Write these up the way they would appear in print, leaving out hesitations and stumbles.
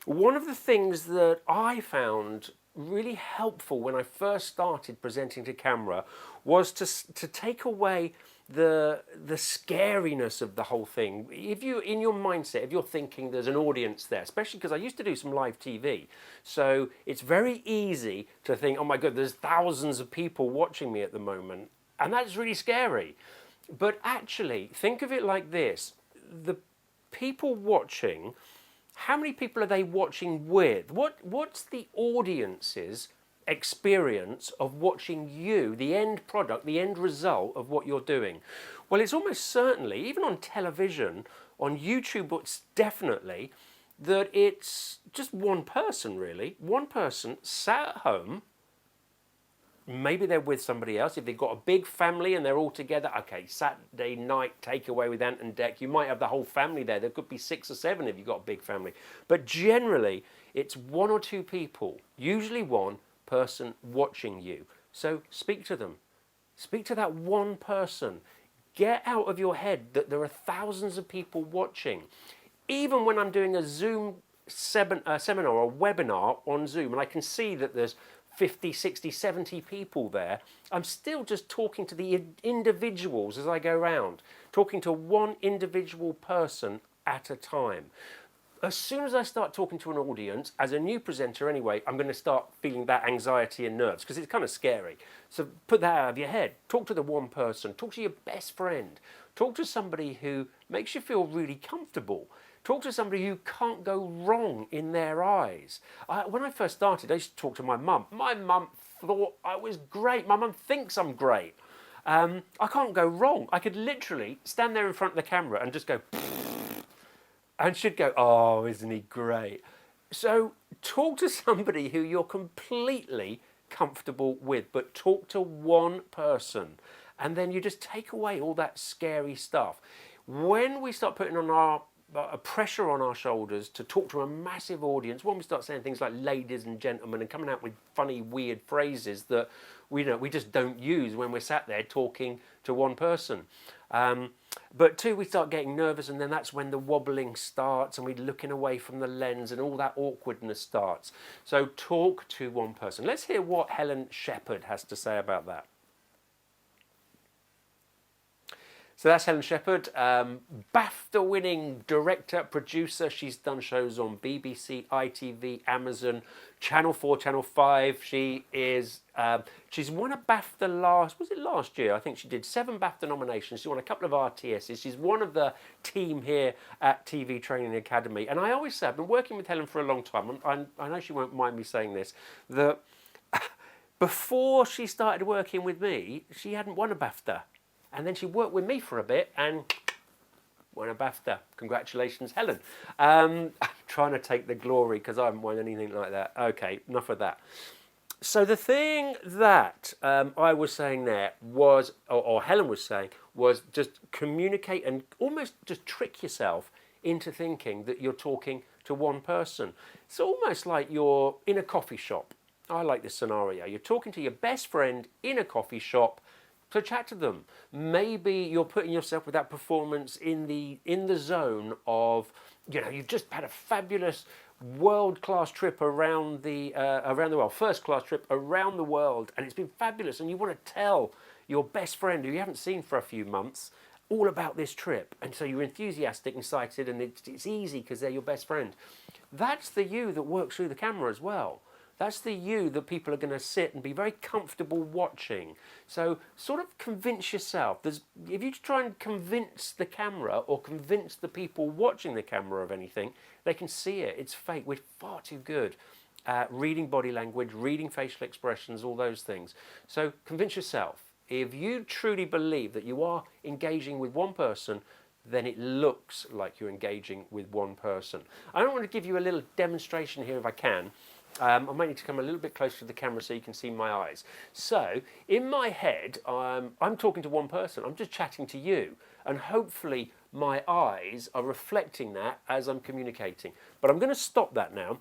One of the things that I found really helpful when I first started presenting to camera was to take away the scariness of the whole thing. If you, in your mindset, if you're thinking there's an audience there, especially because I used to do some live TV, so it's very easy to think, oh my god, there's thousands of people watching me at the moment, and that's really scary. But actually, think of it like this: the people watching, how many people are they watching with? What's the audience's experience of watching you, the end product, the end result of what you're doing? Well, it's almost certainly, even on television, on YouTube, it's definitely that it's just one person, really. One person sat at home. Maybe they're with somebody else. If they've got a big family and they're all together, okay, Saturday night takeaway with Ant and Dec, you might have the whole family there. There could be 6 or 7 if you've got a big family. But generally, it's 1 or 2 people, usually one person watching you. So speak to them. Speak to that one person. Get out of your head that there are thousands of people watching. Even when I'm doing a Zoom seminar or webinar on Zoom, and I can see that there's 50, 60, 70 people there, I'm still just talking to the individuals as I go around, talking to one individual person at a time. As soon as I start talking to an audience, as a new presenter anyway, I'm going to start feeling that anxiety and nerves because it's kind of scary. So put that out of your head. Talk to the one person. Talk to your best friend. Talk to somebody who makes you feel really comfortable. Talk to somebody who can't go wrong in their eyes. When I first started, I used to talk to my mum. My mum thought I was great. My mum thinks I'm great. I can't go wrong. I could literally stand there in front of the camera and just go, and she'd go, oh, isn't he great? So talk to somebody who you're completely comfortable with, but talk to one person. And then you just take away all that scary stuff. When we start putting on a pressure on our shoulders to talk to a massive audience, when we start saying things like ladies and gentlemen and coming out with funny, weird phrases that we just don't use when we're sat there talking to one person. But 2, we start getting nervous, and then that's when the wobbling starts and we're looking away from the lens and all that awkwardness starts. So talk to one person. Let's hear what Helen Shepherd has to say about that. So that's Helen Shepherd, BAFTA-winning director, producer. She's done shows on BBC, ITV, Amazon, Channel 4, Channel 5. She's won a BAFTA last year? I think she did 7 BAFTA nominations. She won a couple of RTSs. She's one of the team here at TV Training Academy. And I always say, I've been working with Helen for a long time. I know she won't mind me saying this, that before she started working with me, she hadn't won a BAFTA. And then she worked with me for a bit and won a BAFTA. Congratulations, Helen. I'm trying to take the glory because I haven't won anything like that. Okay, enough of that. So the thing that I was saying there was, or Helen was saying, was just communicate and almost just trick yourself into thinking that you're talking to one person. It's almost like you're in a coffee shop. I like this scenario. You're talking to your best friend in a coffee shop. So chat to them. Maybe you're putting yourself with that performance in the zone of, you've just had a fabulous world-class trip around the world, first-class trip around the world, and it's been fabulous, and you want to tell your best friend who you haven't seen for a few months all about this trip, and so you're enthusiastic, excited, and it's easy because they're your best friend. That's the you that works through the camera as well. That's the you that people are going to sit and be very comfortable watching. So sort of convince yourself. If you try and convince the camera or convince the people watching the camera of anything, they can see it. It's fake. We're far too good at reading body language, reading facial expressions, all those things. So convince yourself. If you truly believe that you are engaging with one person, then it looks like you're engaging with one person. I want to give you a little demonstration here if I can. I might need to come a little bit closer to the camera so you can see my eyes. So, in my head, I'm talking to one person. I'm just chatting to you. And hopefully my eyes are reflecting that as I'm communicating. But I'm going to stop that now.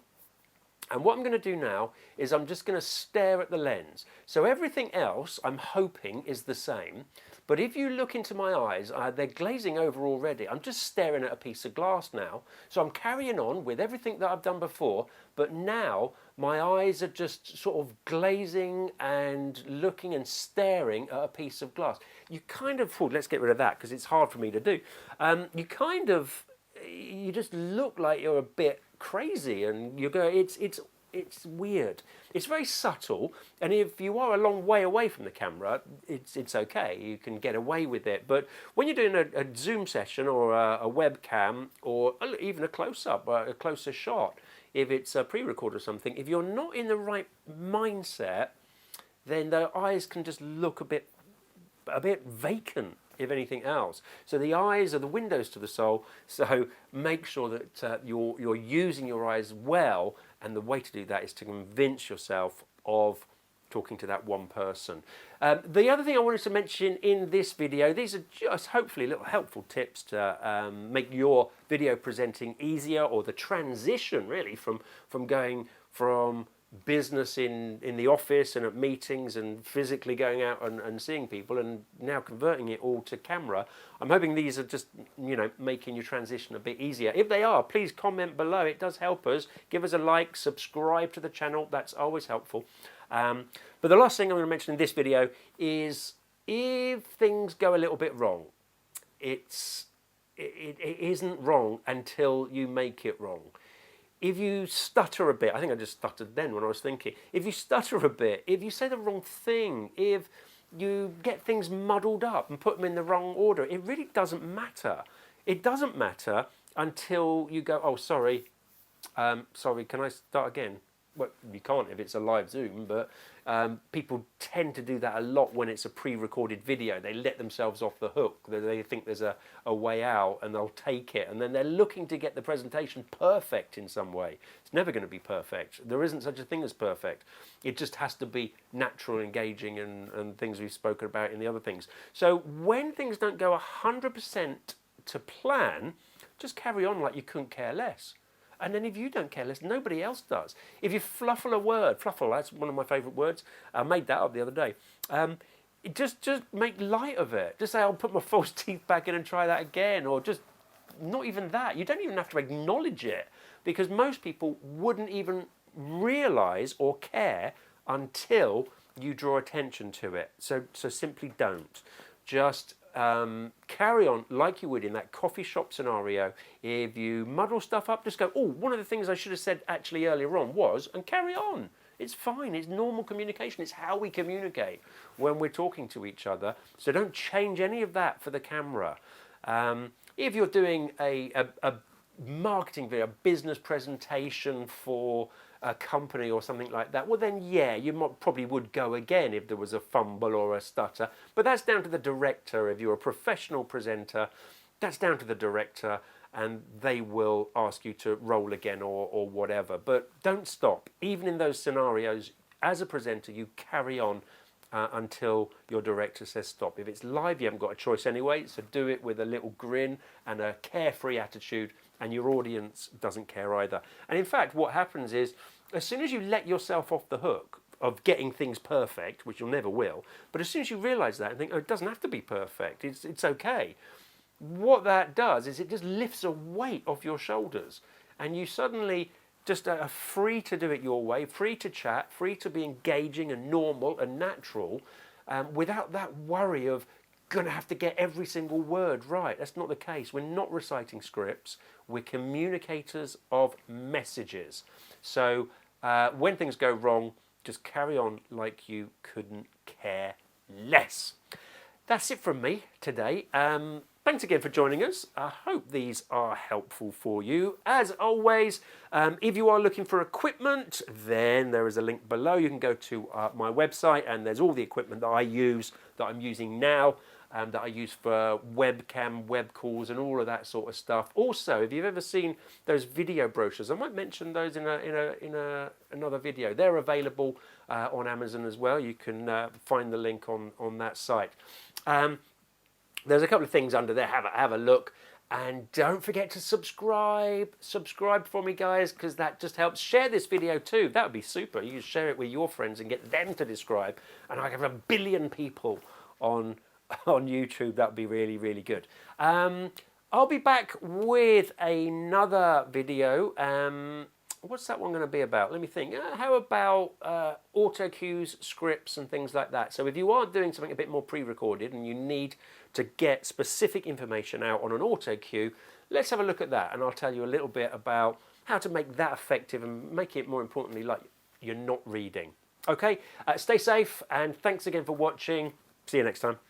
And what I'm going to do now is I'm just going to stare at the lens. So everything else I'm hoping is the same. But if you look into my eyes, they're glazing over already. I'm just staring at a piece of glass now. So I'm carrying on with everything that I've done before, but now my eyes are just sort of glazing and looking and staring at a piece of glass. You kind of, let's get rid of that because it's hard for me to do. You just look like you're a bit crazy, and you go, it's weird. It's very subtle, and if you are a long way away from the camera, it's okay. You can get away with it. But when you're doing a Zoom session or a webcam or even a close-up, a closer shot, if it's a pre-record or something, if you're not in the right mindset, then the eyes can just look a bit vacant, if anything else. So the eyes are the windows to the soul. So make sure that you're using your eyes well, and the way to do that is to convince yourself of talking to that one person. The other thing I wanted to mention in this video, these are just hopefully little helpful tips to make your video presenting easier, or the transition really from going from business in the office and at meetings and physically going out and seeing people, and now converting it all to camera. I'm hoping these are just, making your transition a bit easier. If they are, please comment below. It does help us. Give us a like, subscribe to the channel. That's always helpful. But the last thing I'm going to mention in this video is, if things go a little bit wrong, it isn't wrong until you make it wrong. If you stutter a bit, I think I just stuttered then when I was thinking. If you stutter a bit, if you say the wrong thing, if you get things muddled up and put them in the wrong order, it really doesn't matter. It doesn't matter until you go, oh, sorry, can I start again? Well, you can't if it's a live Zoom, but people tend to do that a lot when it's a pre-recorded video. They let themselves off the hook. They think there's a way out, and they'll take it. And then they're looking to get the presentation perfect in some way. It's never going to be perfect. There isn't such a thing as perfect. It just has to be natural, engaging, and things we've spoken about in the other things. So when things don't go 100% to plan, just carry on like you couldn't care less. And then if you don't care less, nobody else does. If you fluffle a word, fluffle, that's one of my favourite words. I made that up the other day. Just make light of it. Just say, I'll put my false teeth back in and try that again. Or just, not even that. You don't even have to acknowledge it, because most people wouldn't even realise or care until you draw attention to it. So simply don't. Just carry on like you would in that coffee shop scenario. If you muddle stuff up, just go, oh, one of the things I should have said actually earlier on was, and carry on. It's fine. It's normal communication. It's how we communicate when we're talking to each other. So don't change any of that for the camera. If you're doing a marketing video, a business presentation for a company or something like that, well then yeah, you probably would go again if there was a fumble or a stutter, but that's down to the director. If you're a professional presenter, that's down to the director, and they will ask you to roll again or whatever. But don't stop. Even in those scenarios, as a presenter, you carry on until your director says stop. If it's live, you haven't got a choice anyway, so do it with a little grin and a carefree attitude, and your audience doesn't care either. And in fact, what happens is, as soon as you let yourself off the hook of getting things perfect, which you'll never will, but as soon as you realise that and think, oh, it doesn't have to be perfect, it's okay, what that does is it just lifts a weight off your shoulders, and you suddenly just are free to do it your way, free to chat, free to be engaging and normal and natural, without that worry of going to have to get every single word right. That's not the case. We're not reciting scripts. We're communicators of messages. So when things go wrong, just carry on like you couldn't care less. That's it from me today. Thanks again for joining us. I hope these are helpful for you. As always, if you are looking for equipment, then there is a link below. You can go to my website, and there's all the equipment that I use, that I'm using now, that I use for webcam, web calls, and all of that sort of stuff. Also, if you've ever seen those video brochures, I might mention those in another video. They're available on Amazon as well. You can find the link on that site. There's a couple of things under there. Have a look, and don't forget to subscribe. Subscribe for me, guys, because that just helps. Share this video too. That would be super. You can share it with your friends and get them to subscribe, and I have 1 billion people on on YouTube, that would be really, really good. I'll be back with another video. What's that one going to be about? Let me think. How about auto cues, scripts, and things like that? So if you are doing something a bit more pre-recorded and you need to get specific information out on an auto cue, let's have a look at that, and I'll tell you a little bit about how to make that effective and make it, more importantly, like you're not reading. Okay, stay safe, and thanks again for watching. See you next time.